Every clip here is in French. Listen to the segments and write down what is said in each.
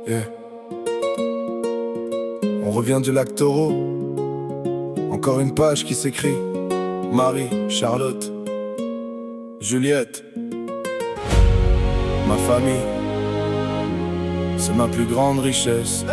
Yeah. On revient du lac Taureau. Encore une page qui s'écrit. Marie, Charlotte, Juliette. Ma famille, c'est ma plus grande richesse.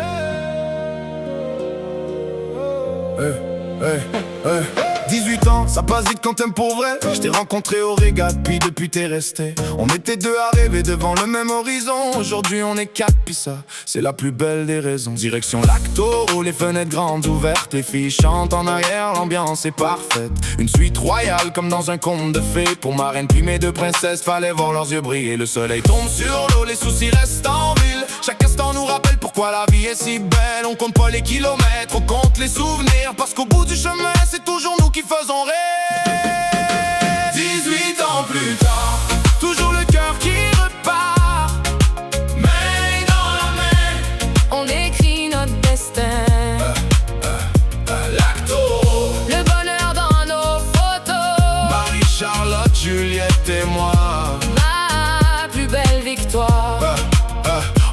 Hey, hey, hey. 18 ans, ça passe vite quand t'aimes pour vrai. Je t'ai rencontré au régat, puis depuis t'es resté. On était deux à rêver devant le même horizon. Aujourd'hui on est quatre, puis ça, c'est la plus belle des raisons. Direction lac Taureau, les fenêtres grandes ouvertes. Les filles chantent en arrière, l'ambiance est parfaite. Une suite royale comme dans un conte de fées. Pour ma reine puis mes deux princesses, fallait voir leurs yeux briller. Le soleil tombe sur l'eau, les soucis restent en ville. Chaque instant nous rappelle pourquoi la vie est si belle. On compte pas les kilomètres, on compte les souvenirs. Parce qu'au bout du chemin, c'est toujours nous qui faisons rêver. 18 ans plus tard, toujours le cœur qui repart. Main dans la main, on écrit notre destin. lac Taureau, Le bonheur dans nos photos. Marie, Charlotte, Juliette et moi. Ma plus belle victoire.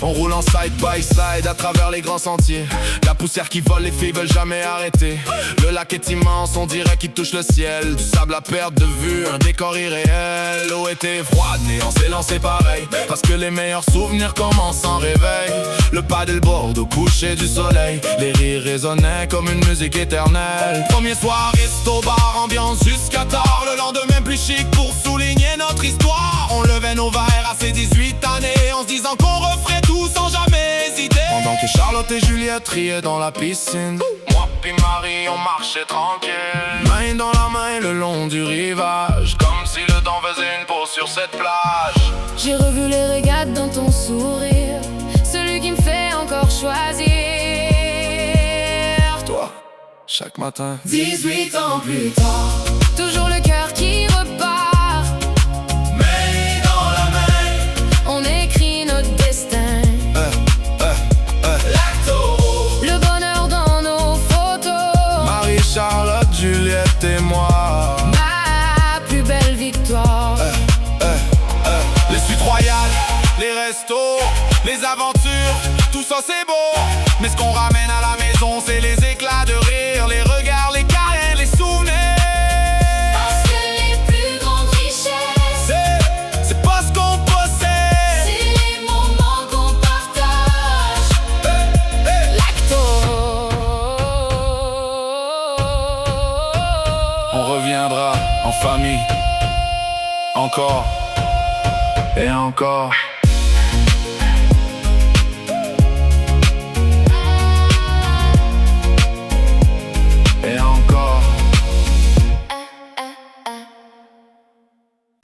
On roule en side by side à travers les grands sentiers. La poussière qui vole, les filles veulent jamais arrêter. Le lac est immense, on dirait qu'il touche le ciel. Du sable à perte de vue, un décor irréel. L'eau était froide, mais on s'est lancé pareil. Parce que les meilleurs souvenirs commencent en réveil. Le paddleboard au coucher du soleil. Les rires résonnaient comme une musique éternelle. Premier soir, resto, bar, ambiance jusqu'à tard. Le lendemain plus chic pour souligner notre histoire. On levait nos verres à ses 18 années, en se disant qu'on referait tout sans jamais hésiter. Pendant que Charlotte et Juliette riaient dans la piscine, moi puis Marie on marchait tranquille. Main dans la main le long du rivage, comme si le temps faisait une pause sur cette plage. J'ai revu les régates dans ton sourire, celui qui me fait encore choisir. Toi, chaque matin. 18 ans plus tard, toujours le cœur qui repart. Main dans la main, On écrit notre destin. lac Taureau, Le bonheur dans nos photos. Marie, Charlotte, Juliette et moi. Ma plus belle victoire. Les suites royales, les restos, les aventures, tout ça c'est beau. Mais ce qu'on ramène à la maison, c'est les éclats de rire, les regards, les câlins, les souvenirs. Parce que les plus grandes richesses, C'est pas ce qu'on possède. c'est les moments qu'on partage. Lac Taureau. On reviendra en famille, encore et encore. Et encore.